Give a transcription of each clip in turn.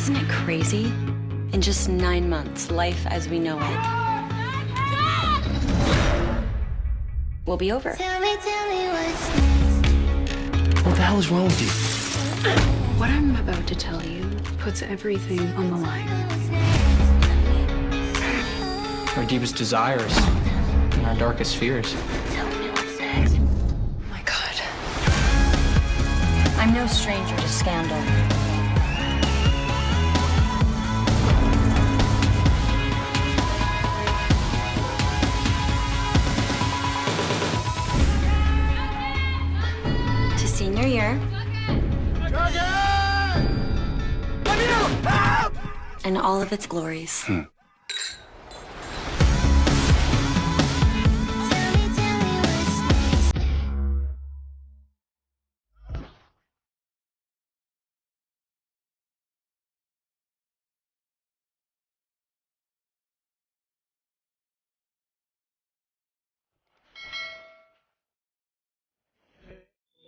Isn't it crazy? In just 9 months, life as we know it will be over. Tell me what's next. What the hell is wrong with you? What I'm about to tell you puts everything on the line. Our deepest desires and our darkest fears. Tell me what's next. Oh my God. I'm no stranger to scandal. To senior year. And all of its glories. Tell me what's next.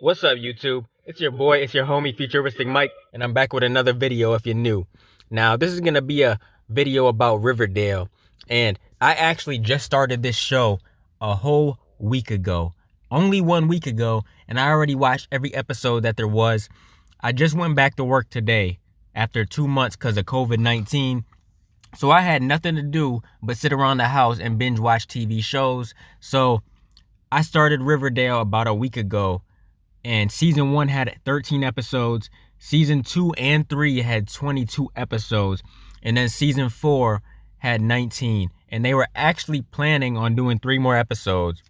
What's up, YouTube? It's your boy, it's your homie, Futuristic Mike, and I'm back with another video if you're new. Now, this is going to be a video about Riverdale, and I actually just started this show a whole week ago. Only 1 week ago, and I already watched every episode that there was. I just went back to work today after 2 months because of COVID-19, so I had nothing to do but sit around the house and binge watch TV shows. So I started Riverdale about a week ago. And season 1 had 13 episodes. Season 2 and 3 had 22 episodes. And then season 4 had 19. And they were actually planning on doing 3 more episodes.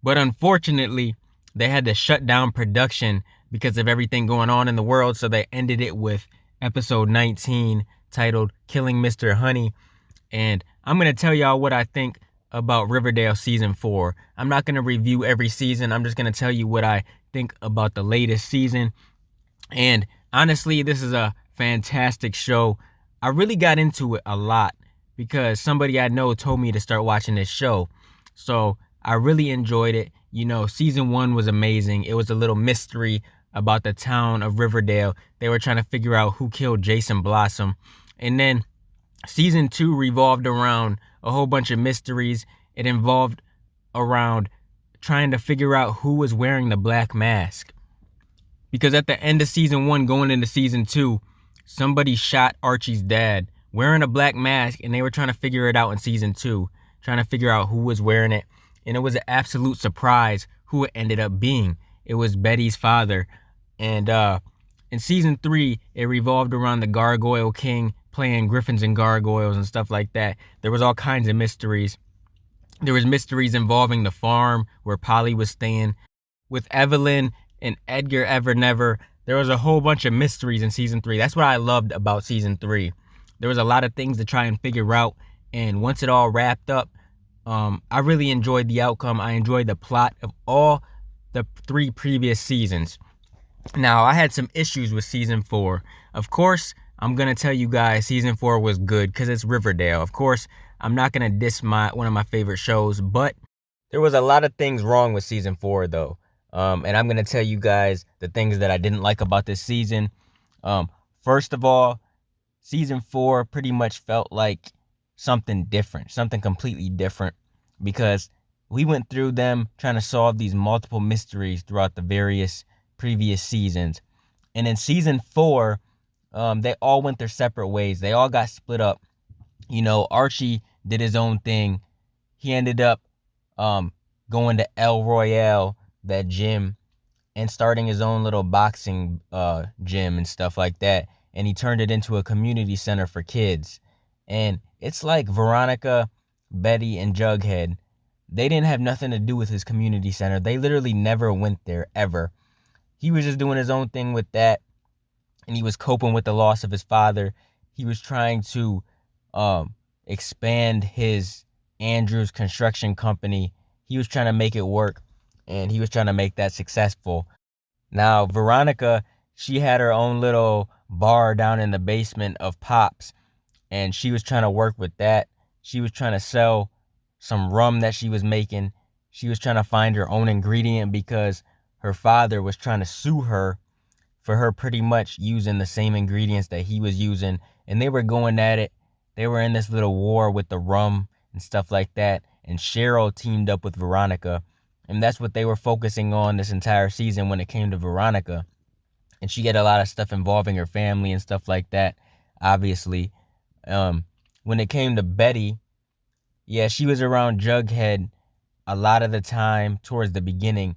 But unfortunately, they had to shut down production because of everything going on in the world. So they ended it with episode 19 titled Killing Mr. Honey. And I'm going to tell y'all what I think about Riverdale season 4. I'm not going to review every season. I'm just going to tell you what I think about the latest season. And honestly, this is a fantastic show. I really got into it a lot because somebody I know told me to start watching this show. So I really enjoyed it. You know, season 1 was amazing. It was a little mystery about the town of Riverdale. They were trying to figure out who killed Jason Blossom. And then season 2 revolved around a whole bunch of mysteries. It involved around trying to figure out who was wearing the black mask. Because at the end of season 1 going into season 2, somebody shot Archie's dad wearing a black mask, and they were trying to figure it out in season 2, trying to figure out who was wearing it. And it was an absolute surprise who it ended up being. It was Betty's father. And in season 3, it revolved around the Gargoyle King playing griffins and gargoyles and stuff like that. There was all kinds of mysteries. There was mysteries involving the farm where Polly was staying with Evelyn and Edgar Evernever. There was a whole bunch of mysteries in season 3. That's what I loved about season 3. There was a lot of things to try and figure out. And once it all wrapped up, I really enjoyed the outcome. I enjoyed the plot of all the 3 previous seasons. Now, I had some issues with season 4. Of course, I'm going to tell you guys season 4 was good because it's Riverdale. Of course, I'm not going to diss one of my favorite shows, but there was a lot of things wrong with season 4, though. And I'm going to tell you guys the things that I didn't like about this season. First of all, season 4 pretty much felt like something different, something completely different, because we went through them trying to solve these multiple mysteries throughout the various previous seasons. And in season 4, they all went their separate ways. They all got split up. You know, Archie did his own thing. He ended up going to El Royale, that gym, and starting his own little boxing gym and stuff like that. And he turned it into a community center for kids. And it's like Veronica, Betty, and Jughead. They didn't have nothing to do with his community center. They literally never went there, ever. He was just doing his own thing with that. And he was coping with the loss of his father. He was trying to expand his Andrews construction company. He was trying to make it work, and he was trying to make that successful. Now, Veronica, she had her own little bar down in the basement of Pop's, and she was trying to work with that. She was trying to sell some rum that she was making. She was trying to find her own ingredient because her father was trying to sue her for her pretty much using the same ingredients that he was using and they were going at it. They were in this little war with the rum and stuff like that, and Cheryl teamed up with Veronica, and that's what they were focusing on this entire season when it came to Veronica. And she had a lot of stuff involving her family and stuff like that, obviously. When it came to Betty, yeah, she was around Jughead a lot of the time towards the beginning.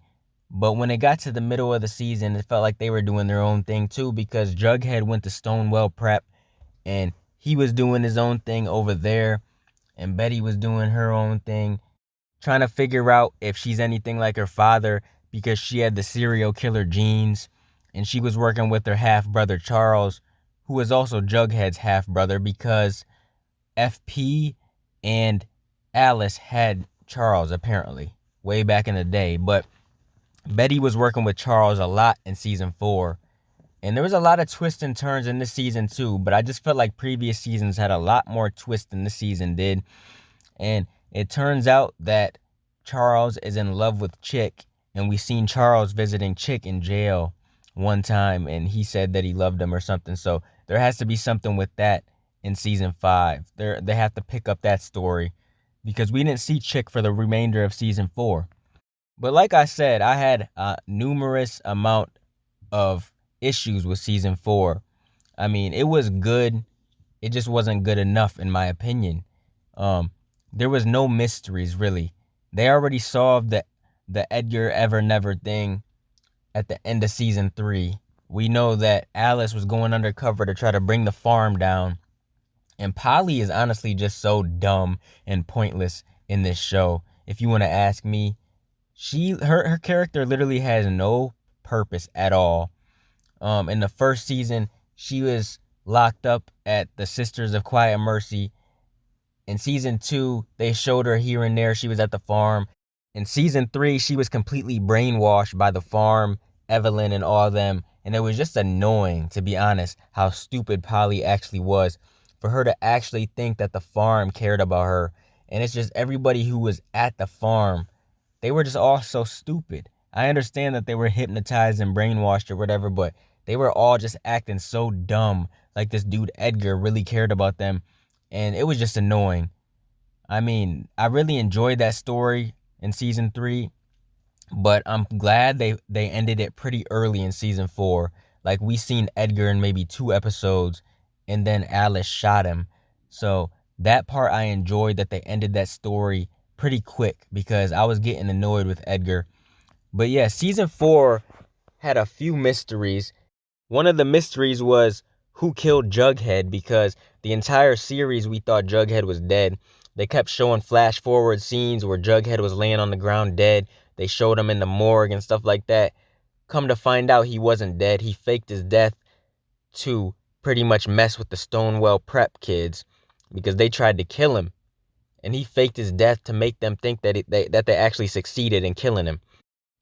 But when it got to the middle of the season, it felt like they were doing their own thing too, because Jughead went to Stonewell Prep and he was doing his own thing over there, and Betty was doing her own thing, trying to figure out if she's anything like her father, because she had the serial killer genes, and she was working with her half-brother Charles, who was also Jughead's half-brother, because FP and Alice had Charles, apparently, way back in the day. But Betty was working with Charles a lot in season 4. And there was a lot of twists and turns in this season too, but I just felt like previous seasons had a lot more twists than this season did. And it turns out that Charles is in love with Chick, and we seen Charles visiting Chick in jail one time, and he said that he loved him or something. So there has to be something with that in season 5. They have to pick up that story, because we didn't see Chick for the remainder of season 4. But like I said, I had a numerous amount of issues with season 4. I mean, it was good. It just wasn't good enough, in my opinion. There was no mysteries, really. They already solved the Edgar Ever Never thing at the end of season 3. We know that Alice was going undercover to try to bring the farm down. And Polly is honestly just so dumb and pointless in this show, if you want to ask me. Her character literally has no purpose at all. In the first season, she was locked up at the Sisters of Quiet Mercy. In season 2, they showed her here and there. She was at the farm. In season 3, she was completely brainwashed by the farm, Evelyn, and all them. And it was just annoying, to be honest, how stupid Polly actually was, for her to actually think that the farm cared about her. And it's just everybody who was at the farm, they were just all so stupid. I understand that they were hypnotized and brainwashed or whatever, but they were all just acting so dumb, like this dude Edgar really cared about them, and it was just annoying. I mean, I really enjoyed that story in season 3, but I'm glad they ended it pretty early in season 4. Like, we seen Edgar in maybe 2 episodes, and then Alice shot him. So that part I enjoyed, that they ended that story pretty quick, because I was getting annoyed with Edgar. But yeah, season 4 had a few mysteries. One of the mysteries was who killed Jughead, because the entire series we thought Jughead was dead. They kept showing flash forward scenes where Jughead was laying on the ground dead. They showed him in the morgue and stuff like that. Come to find out, he wasn't dead. He faked his death to pretty much mess with the Stonewell Prep kids, because they tried to kill him. And he faked his death to make them think that they actually succeeded in killing him.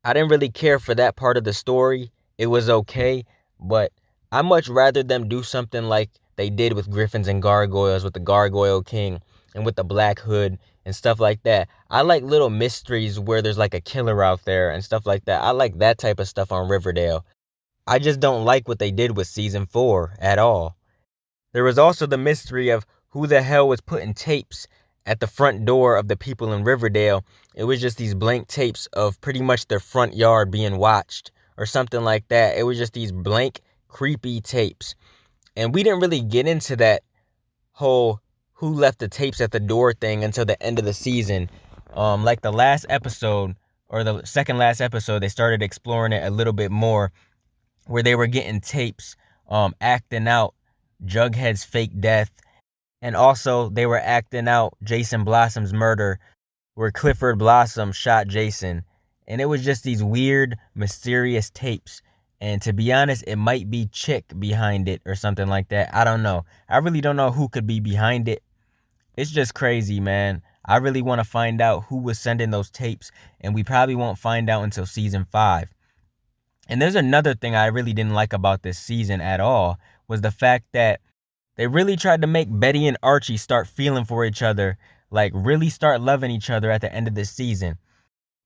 I didn't really care for that part of the story. It was okay, but I much rather them do something like they did with Griffins and Gargoyles, with the Gargoyle King and with the Black Hood and stuff like that. I like little mysteries where there's like a killer out there and stuff like that. I like that type of stuff on Riverdale. I just don't like what they did with season 4 at all. There was also the mystery of who the hell was putting tapes at the front door of the people in Riverdale. It was just these blank tapes of pretty much their front yard being watched or something like that. It was just these blank, creepy tapes. And we didn't really get into that whole who left the tapes at the door thing until the end of the season. Like the last episode, or the second last episode, they started exploring it a little bit more, where they were getting tapes acting out Jughead's fake death. And also, they were acting out Jason Blossom's murder, where Clifford Blossom shot Jason. And it was just these weird, mysterious tapes. And to be honest, it might be Chick behind it or something like that. I don't know. I really don't know who could be behind it. It's just crazy, man. I really want to find out who was sending those tapes. And we probably won't find out until season 5. And there's another thing I really didn't like about this season at all, was the fact that they really tried to make Betty and Archie start feeling for each other, like really start loving each other at the end of this season.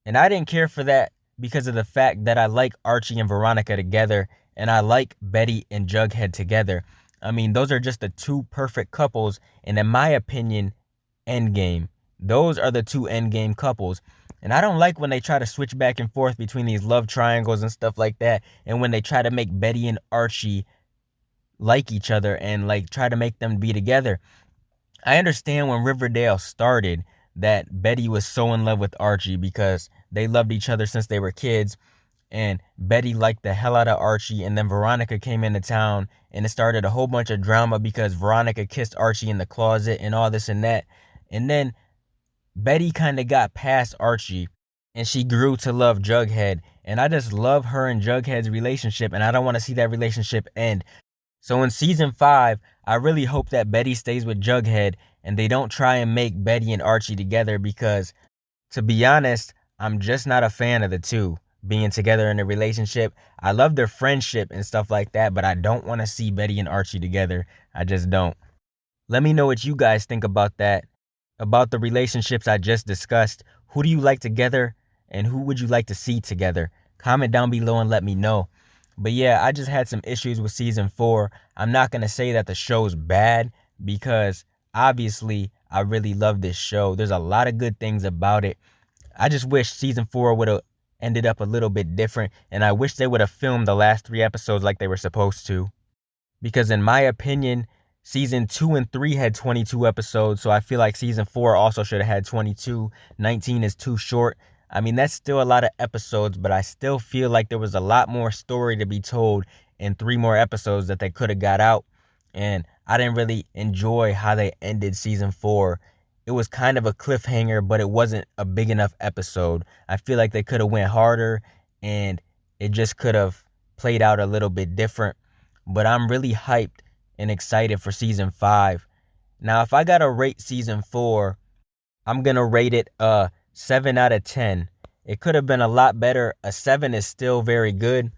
And I didn't care for that, because of the fact that I like Archie and Veronica together, and I like Betty and Jughead together. I mean, those are just the two perfect couples, and in my opinion, endgame. Those are the two endgame couples. And I don't like when they try to switch back and forth between these love triangles and stuff like that, and when they try to make Betty and Archie like each other and like try to make them be together. I understand when Riverdale started that Betty was so in love with Archie because they loved each other since they were kids, and Betty liked the hell out of Archie, and then Veronica came into town and it started a whole bunch of drama because Veronica kissed Archie in the closet and all this and that. And then Betty kind of got past Archie and she grew to love Jughead, and I just love her and Jughead's relationship, and I don't want to see that relationship end. So in season 5, I really hope that Betty stays with Jughead and they don't try and make Betty and Archie together because, to be honest, I'm just not a fan of the two being together in a relationship. I love their friendship and stuff like that, but I don't want to see Betty and Archie together. I just don't. Let me know what you guys think about that, about the relationships I just discussed. Who do you like together and who would you like to see together? Comment down below and let me know. But yeah, I just had some issues with season 4. I'm not going to say that the show's bad because obviously I really love this show. There's a lot of good things about it. I just wish season 4 would have ended up a little bit different, and I wish they would have filmed the last 3 episodes like they were supposed to. Because in my opinion, season 2 and 3 had 22 episodes, so I feel like season 4 also should have had 22. 19 is too short. I mean, that's still a lot of episodes, but I still feel like there was a lot more story to be told in 3 more episodes that they could have got out. And I didn't really enjoy how they ended season 4. It was kind of a cliffhanger, but it wasn't a big enough episode. I feel like they could have went harder and it just could have played out a little bit different. But I'm really hyped and excited for season 5. Now, if I gotta rate season 4, I'm gonna rate it a 7 out of 10. It could have been a lot better. A 7 is still very good,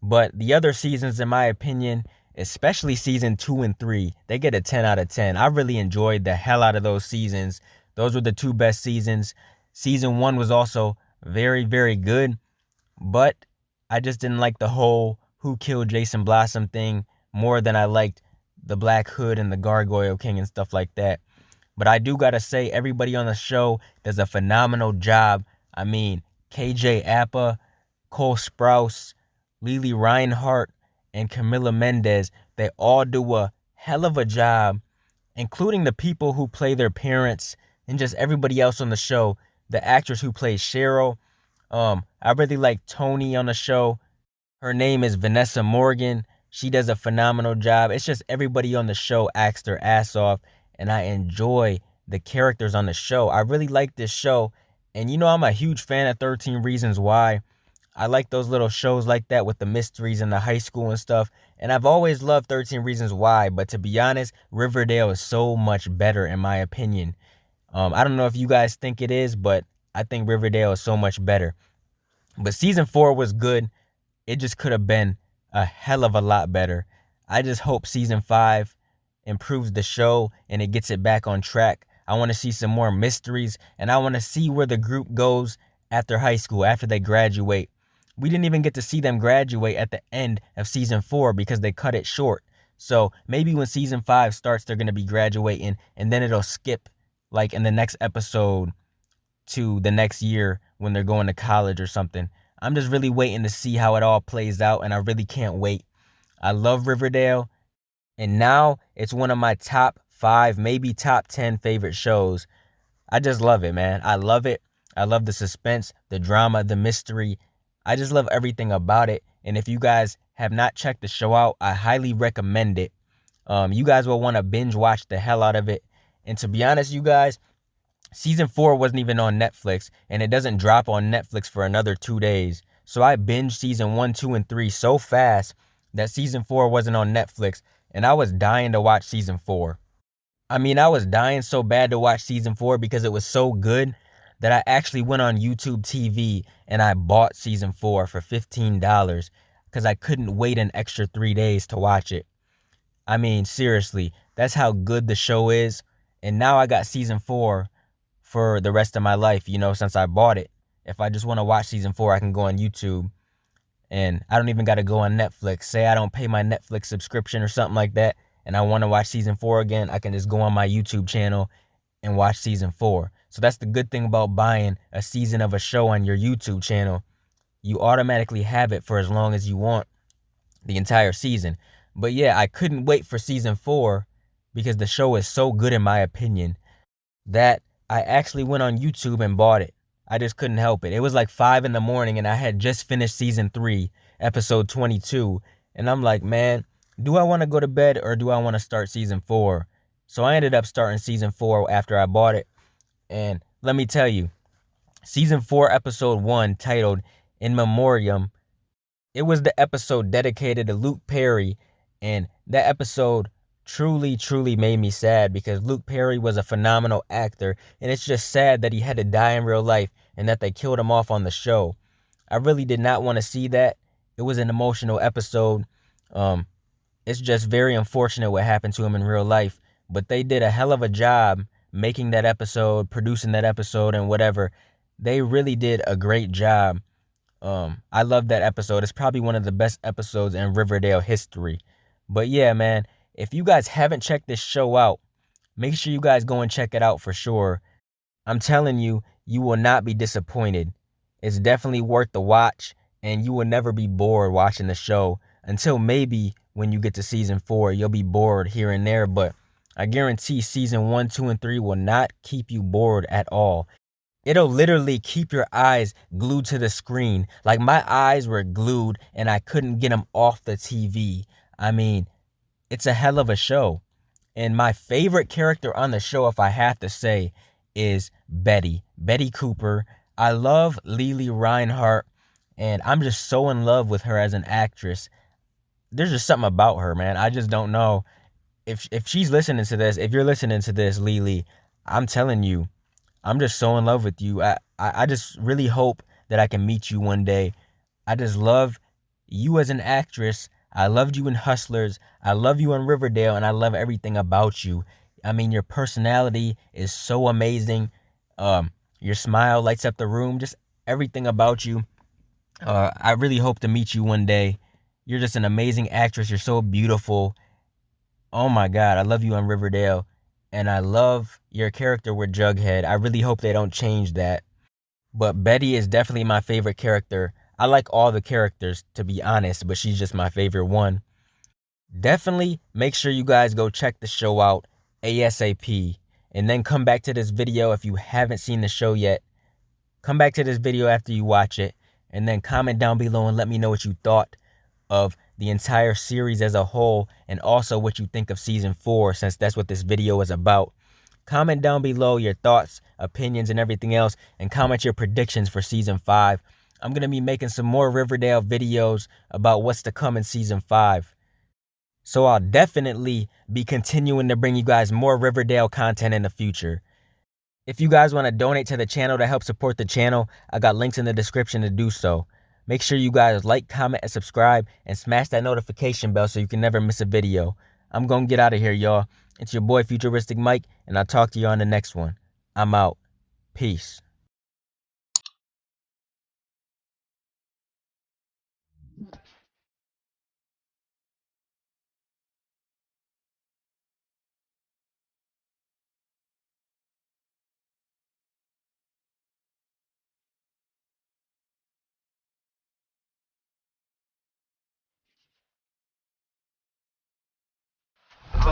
but the other seasons, in my opinion, especially season 2 and 3, they get a 10 out of 10. I really enjoyed the hell out of those seasons. Those were the 2 best seasons. Season 1 was also very, very good, but I just didn't like the whole who killed Jason Blossom thing more than I liked the Black Hood and the Gargoyle King and stuff like that. But I do gotta say, everybody on the show does a phenomenal job. I mean, KJ Apa, Cole Sprouse, Lily Reinhart, and Camila Mendez, they all do a hell of a job, including the people who play their parents and just everybody else on the show. The actress who plays Cheryl, I really like Tony on the show. Her name is Vanessa Morgan. She does a phenomenal job. It's just everybody on the show acts their ass off, and I enjoy the characters on the show. I really like this show, and you know I'm a huge fan of 13 Reasons Why. I like those little shows like that with the mysteries in the high school and stuff, and I've always loved 13 Reasons Why, but to be honest, Riverdale is so much better in my opinion. I don't know if you guys think it is, but I think Riverdale is so much better. But season 4 was good. It just could have been a hell of a lot better. I just hope season 5 improves the show and it gets it back on track. I want to see some more mysteries, and I want to see where the group goes after high school, after they graduate. We didn't even get to see them graduate at the end of season 4 because they cut it short. So maybe when season 5 starts, they're going to be graduating, and then it'll skip like in the next episode to the next year when they're going to college or something. I'm just really waiting to see how it all plays out, and I really can't wait. I love Riverdale, and now it's one of my top 5, maybe top 10 favorite shows. I just love it, man. I love it. I love the suspense, the drama, the mystery. I just love everything about it. And if you guys have not checked the show out, I highly recommend it. You guys will want to binge watch the hell out of it. And to be honest, you guys, season 4 wasn't even on Netflix, and it doesn't drop on Netflix for another 2 days. So I binged season 1, 2, and 3 so fast that season 4 wasn't on Netflix, and I was dying to watch season 4. I mean, I was dying so bad to watch season 4 because it was so good that I actually went on YouTube TV and I bought season 4 for $15 because I couldn't wait an extra 3 days to watch it. I mean, seriously, that's how good the show is. And now I got season 4 for the rest of my life, you know, since I bought it. If I just want to watch season 4, I can go on YouTube, and I don't even got to go on Netflix. Say I don't pay my Netflix subscription or something like that, and I want to watch season 4 again, I can just go on my YouTube channel and watch season 4. So that's the good thing about buying a season of a show on your YouTube channel. You automatically have it for as long as you want, the entire season. But yeah, I couldn't wait for season 4 because the show is so good in my opinion that I actually went on YouTube and bought it. I just couldn't help it. It was like 5 in the morning and I had just finished season 3, episode 22. And I'm like, man, do I want to go to bed or do I want to start season 4? So I ended up starting season 4 after I bought it. And let me tell you, season 4, episode 1, titled In Memoriam, it was the episode dedicated to Luke Perry. And that episode truly, truly made me sad because Luke Perry was a phenomenal actor. And it's just sad that he had to die in real life and that they killed him off on the show. I really did not want to see that. It was an emotional episode. It's just very unfortunate what happened to him in real life. But they did a hell of a job making that episode, producing that episode, and whatever. They really did a great job. I love that episode. It's probably one of the best episodes in Riverdale history. But yeah, man, if you guys haven't checked this show out, make sure you guys go and check it out for sure. I'm telling you, you will not be disappointed. It's definitely worth the watch, and you will never be bored watching the show until maybe when you get to season 4, you'll be bored here and there. But I guarantee season 1, 2, and 3 will not keep you bored at all. It'll literally keep your eyes glued to the screen. Like my eyes were glued and I couldn't get them off the TV. I mean, it's a hell of a show. And my favorite character on the show, if I have to say, is Betty Cooper. I love Lily Reinhart, and I'm just so in love with her as an actress. There's just something about her, man. I just don't know. If she's listening to this, if you're listening to this, Lily, I'm telling you, I'm just so in love with you. I just really hope that I can meet you one day. I just love you as an actress. I loved you in Hustlers. I love you in Riverdale, and I love everything about you. I mean, your personality is so amazing. Your smile lights up the room. Just everything about you. I really hope to meet you one day. You're just an amazing actress. You're so beautiful. Oh my God, I love you on Riverdale. And I love your character with Jughead. I really hope they don't change that. But Betty is definitely my favorite character. I like all the characters, to be honest, but she's just my favorite one. Definitely make sure you guys go check the show out ASAP. And then come back to this video if you haven't seen the show yet. Come back to this video after you watch it. And then comment down below and let me know what you thought of the entire series as a whole, and also what you think of season 4, since that's what this video is about. Comment down below your thoughts, opinions, and everything else, and comment your predictions for season 5. I'm going to be making some more Riverdale videos about what's to come in season 5. So I'll definitely be continuing to bring you guys more Riverdale content in the future. If you guys want to donate to the channel to help support the channel, I got links in the description to do so. Make sure you guys like, comment, and subscribe, and smash that notification bell so you can never miss a video. I'm going to get out of here, y'all. It's your boy, Futuristic Mike, and I'll talk to you on the next one. I'm out. Peace.